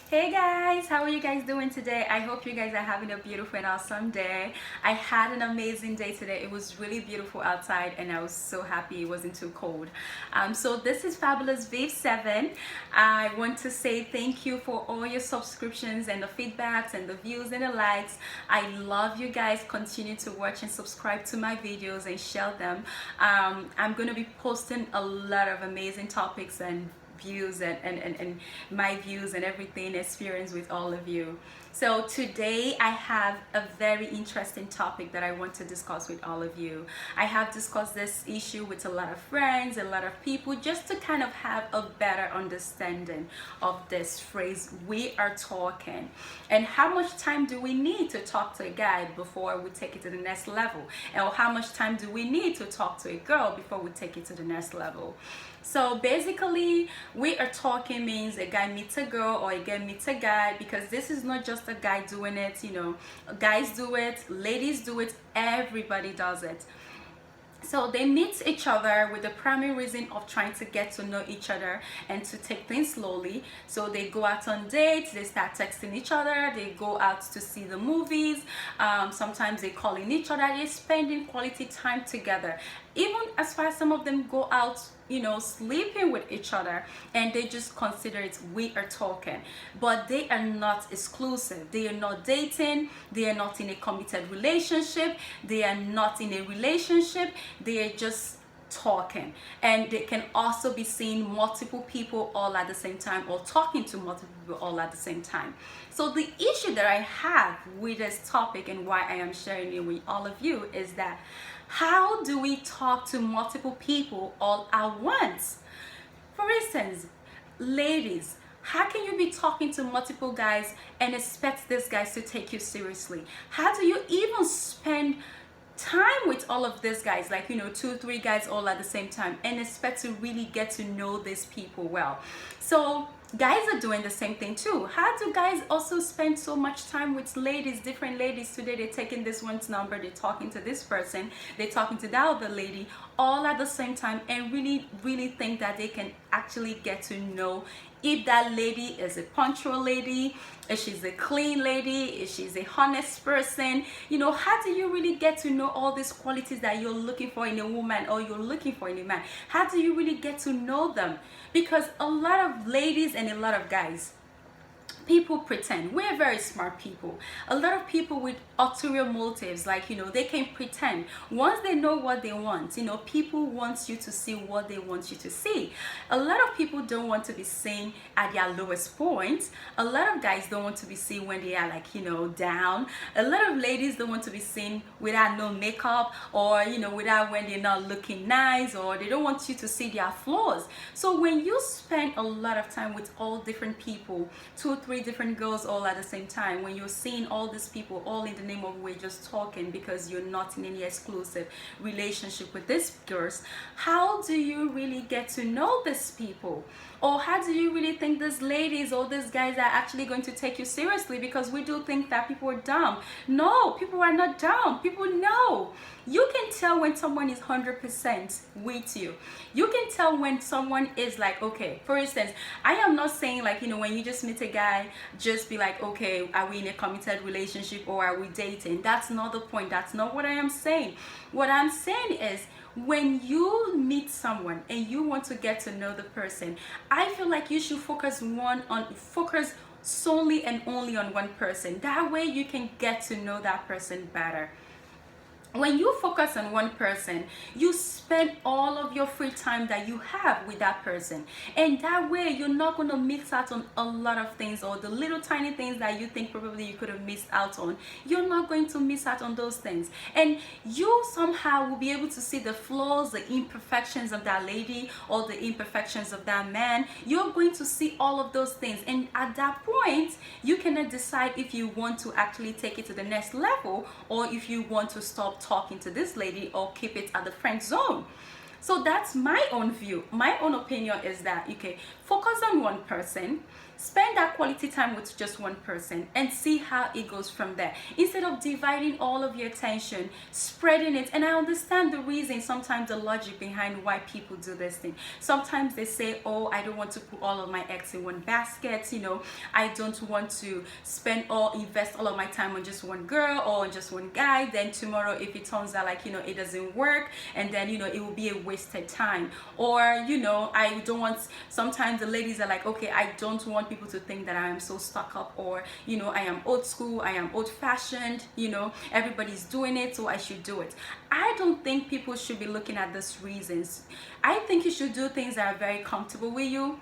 Hey guys, how are you guys doing today? I hope you guys are having a beautiful and awesome day. I had an amazing day today. It was really beautiful outside and I was so happy it wasn't too cold. So this is Fabulous Viv 7. I want to say thank you for all your subscriptions and the feedbacks and the views and the likes. I love you guys. Continue to watch and subscribe to my videos and share them. I'm going to be posting a lot of amazing topics and views and my views and everything experience with all of you. So today I have a very interesting topic that I want to discuss with all of you. I have discussed this issue with a lot of friends, a lot of people, just to kind of have a better understanding of this phrase, we are talking, and how much time do we need to talk to a guy before we take it to the next level, and how much time do we need to talk to a girl before we take it to the next level. So basically, we are talking means a guy meets a girl or a girl meets a guy, because this is not just a guy doing it, guys do it, ladies do it, everybody does it. So they meet each other with the primary reason of trying to get to know each other and to take things slowly. So they go out on dates, they start texting each other, they go out to see the movies, sometimes they call in each other, they're spending quality time together. Even as far as some of them go out, sleeping with each other, and they just consider it, we are talking. But they are not exclusive, they are not dating, they are not in a committed relationship, they are not in a relationship, they are just talking. And they can also be seeing multiple people all at the same time, or talking to multiple people all at the same time. So the issue that I have with this topic, and why I am sharing it with all of you, is that how do we talk to multiple people all at once? For instance, ladies, how can you be talking to multiple guys and expect these guys to take you seriously? How do you even spend time with all of these guys, like 2 3 guys all at the same time, and expect to really get to know these people well? So guys are doing the same thing too. How do guys also spend so much time with ladies, different ladies? Today they're taking this one's number, they're talking to this person, they're talking to that other lady, all at the same time, and really think that they can actually get to know if that lady is a punctual lady, if she's a clean lady, if she's a honest person. How do you really get to know all these qualities that you're looking for in a woman, or you're looking for in a man? How do you really get to know them? Because a lot of ladies and a lot of guys, people pretend. We're very smart people. A lot of people with ulterior motives, like they can pretend. Once they know what they want, people want you to see what they want you to see. A lot of people don't want to be seen at their lowest point. A lot of guys don't want to be seen when they are, like, down. A lot of ladies don't want to be seen without no makeup, or without, when they're not looking nice, or they don't want you to see their flaws. So when you spend a lot of time with all different people, 2 3 different girls all at the same time, when you're seeing all these people all in the name of we're just talking, because you're not in any exclusive relationship with these girls, how do you really get to know these people? Or how do you really think these ladies or these guys are actually going to take you seriously? Because we do think that people are dumb. No, people are not dumb. People know. You can tell when someone is 100% with you. You can tell when someone is like, okay, for instance, I am not saying, like, when you just meet a guy, just be like, okay, are we in a committed relationship or are we dating? That's not the point. That's not what I am saying. What I'm saying is, when you meet someone and you want to get to know the person, I feel like you should focus solely and only on one person. That way you can get to know that person better. When you focus on one person, you spend all of your free time that you have with that person, and that way you're not going to miss out on a lot of things, or the little tiny things that you think probably you could have missed out on. You're not going to miss out on those things, and you somehow will be able to see the flaws, the imperfections of that lady, or the imperfections of that man. You're going to see all of those things, and at that point you cannot decide if you want to actually take it to the next level, or if you want to stop talking to this lady, or keep it at the friend zone. So that's my own view. My own opinion is that, okay, focus on one person, spend that quality time with just one person and see how it goes from there, instead of dividing all of your attention, spreading it. And I understand the reason, sometimes the logic behind why people do this thing. Sometimes they say, oh, I don't want to put all of my eggs in one basket, you know, I don't want to invest all of my time on just one girl or on just one guy. Then tomorrow, if it turns out like, you know, it doesn't work, and then, you know, it will be a wasted time. Or, you know, I don't want, sometimes the ladies are like, okay, I don't want people to think that I am so stuck up, or, you know, I am old school, I am old fashioned, you know, everybody's doing it, so I should do it. I don't think people should be looking at these reasons. I think you should do things that are very comfortable with you,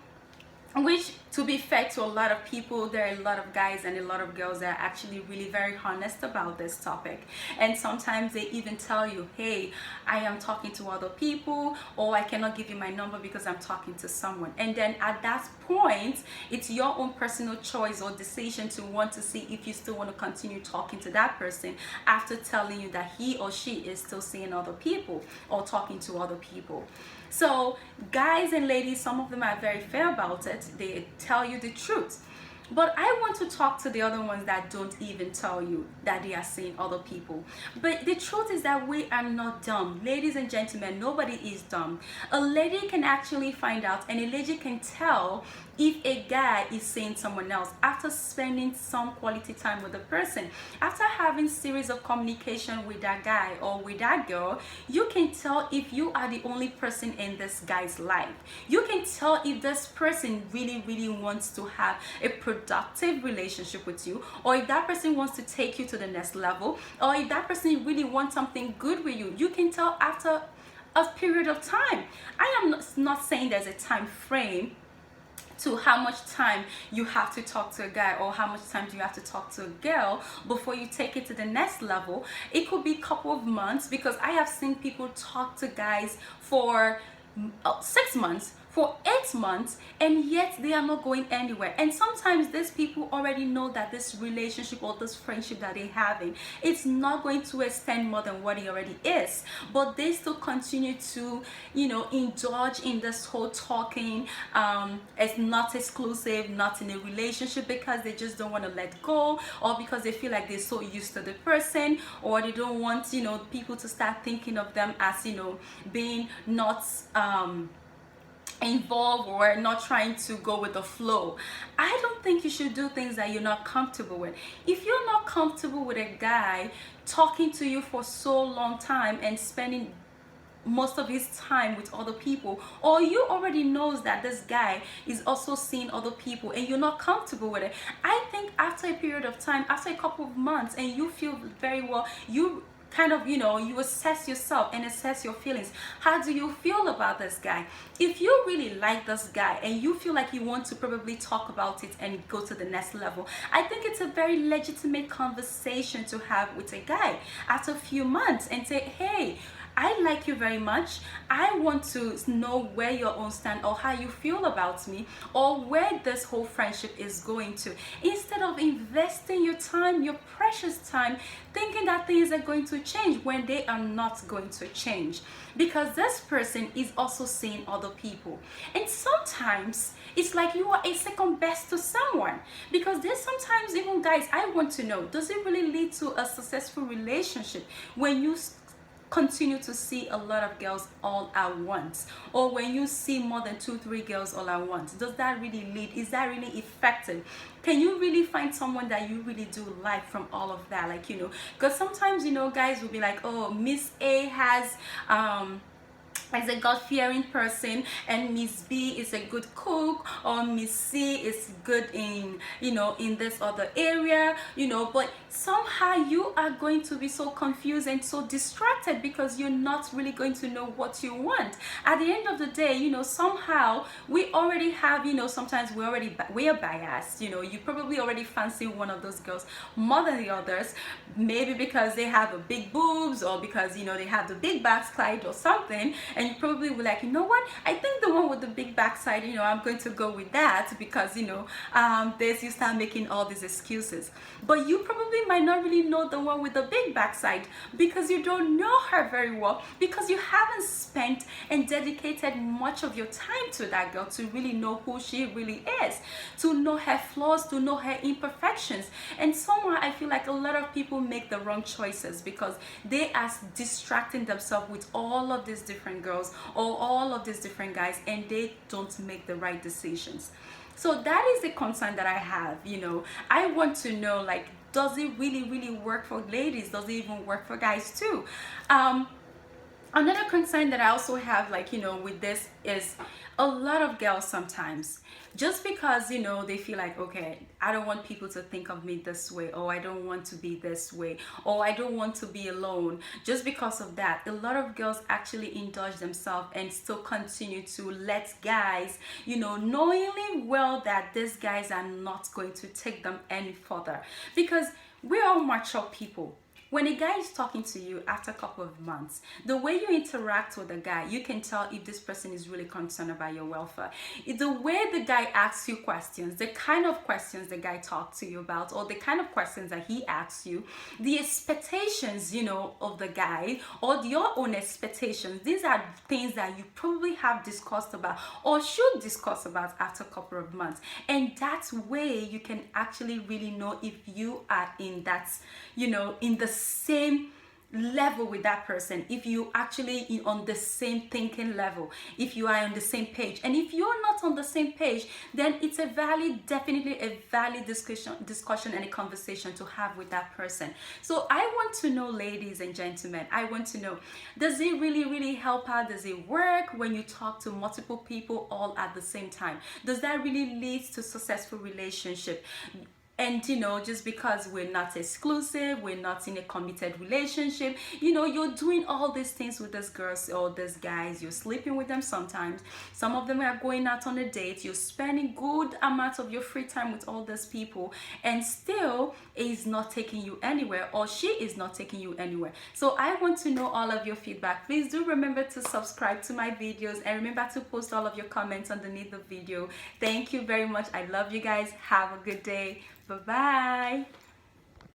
which, to be fair to a lot of people, there are a lot of guys and a lot of girls that are actually really very honest about this topic. And sometimes they even tell you, hey, I am talking to other people, or I cannot give you my number because I'm talking to someone. And then at that point, it's your own personal choice or decision to want to see if you still want to continue talking to that person after telling you that he or she is still seeing other people or talking to other people. So guys and ladies, some of them are very fair about it. They tell you the truth. But I want to talk to the other ones that don't even tell you that they are seeing other people. But the truth is that we are not dumb. Ladies and gentlemen, nobody is dumb. A lady can actually find out, and a lady can tell if a guy is seeing someone else after spending some quality time with the person. After having series of communication with that guy or with that girl, you can tell if you are the only person in this guy's life. You can tell if this person really wants to have a productive relationship with you, or if that person wants to take you to the next level, or if that person really wants something good with you. You can tell after a period of time. I am not saying there's a time frame to how much time you have to talk to a guy, or how much time do you have to talk to a girl before you take it to the next level. It could be a couple of months, because I have seen people talk to guys for 6 months, for 8 months, and yet they are not going anywhere. And sometimes these people already know that this relationship or this friendship that they're having, it's not going to extend more than what it already is, but they still continue to, you know, indulge in this whole talking as not exclusive, not in a relationship, because they just don't want to let go, or because they feel like they're so used to the person, or they don't want, you know, people to start thinking of them as, you know, being not involved or not trying to go with the flow. I don't think you should do things that you're not comfortable with. If you're not comfortable with a guy talking to you for so long time and spending most of his time with other people, or you already knows that this guy is also seeing other people and you're not comfortable with it, I think after a period of time, after a couple of months, and you feel very well, you kind of, you know, you assess yourself and assess your feelings. How do you feel about this guy? If you really like this guy and you feel like you want to probably talk about it and go to the next level, I think it's a very legitimate conversation to have with a guy after a few months and say, hey, I like you very much. I want to know where your own stand, or how you feel about me, or where this whole friendship is going to. Instead of investing your time, your precious time, thinking that things are going to change when they are not going to change. Because this person is also seeing other people. And sometimes it's like you are a second best to someone. Because there's sometimes, even guys, I want to know, does it really lead to a successful relationship when you continue to see a lot of girls all at once, or when you see more than 2-3 girls all at once? Does that really lead? Is that really effective? Can you really find someone that you really do like from all of that? Like, you know, because sometimes, you know, guys will be like, oh, Miss A has is a God-fearing person, and Miss B is a good cook, or Miss C is good in, you know, in this other area, you know, but somehow you are going to be so confused and so distracted because you're not really going to know what you want. At the end of the day, you know, somehow we already have, you know, sometimes we are biased, you know, you probably already fancy one of those girls more than the others, maybe because they have a big boobs, or because, you know, they have the big backside or something, and and you probably were like, you know what, I think the one with the big backside, I'm going to go with that because there's, you start making all these excuses. But you probably might not really know the one with the big backside because you don't know her very well, because you haven't spent and dedicated much of your time to that girl to really know who she really is, to know her flaws, to know her imperfections. And somehow I feel like a lot of people make the wrong choices because they are distracting themselves with all of these different girls or all of these different guys, and they don't make the right decisions. So that is the concern that I have. I want to know, like, does it really work for ladies? Does it even work for guys too? Another concern that I also have, like, with this is a lot of girls sometimes, just because, they feel like, okay, I don't want people to think of me this way, or I don't want to be this way, or I don't want to be alone. Just because of that, a lot of girls actually indulge themselves and still continue to let guys, knowingly well that these guys are not going to take them any further, because we're all mature people. When a guy is talking to you after a couple of months, the way you interact with the guy, you can tell if this person is really concerned about your welfare. The way the guy asks you questions, the kind of questions the guy talks to you about, or the kind of questions that he asks you, the expectations, of the guy, or your own expectations, these are things that you probably have discussed about or should discuss about after a couple of months. And that way you can actually really know if you are in that, in the same level with that person, if you actually on the same thinking level, if you are on the same page. And if you're not on the same page, then it's definitely a valid discussion and a conversation to have with that person. So I want to know, ladies and gentlemen, I want to know, does it really help out? Does it work when you talk to multiple people all at the same time? Does that really lead to successful relationship? And just because we're not exclusive, we're not in a committed relationship, you're doing all these things with these girls or these guys, you're sleeping with them sometimes, some of them are going out on a date, you're spending good amounts of your free time with all these people, and still is not taking you anywhere, or she is not taking you anywhere. So I want to know all of your feedback. Please do remember to subscribe to my videos, and remember to post all of your comments underneath the video. Thank you very much. I love you guys. Have a good day. Bye-bye.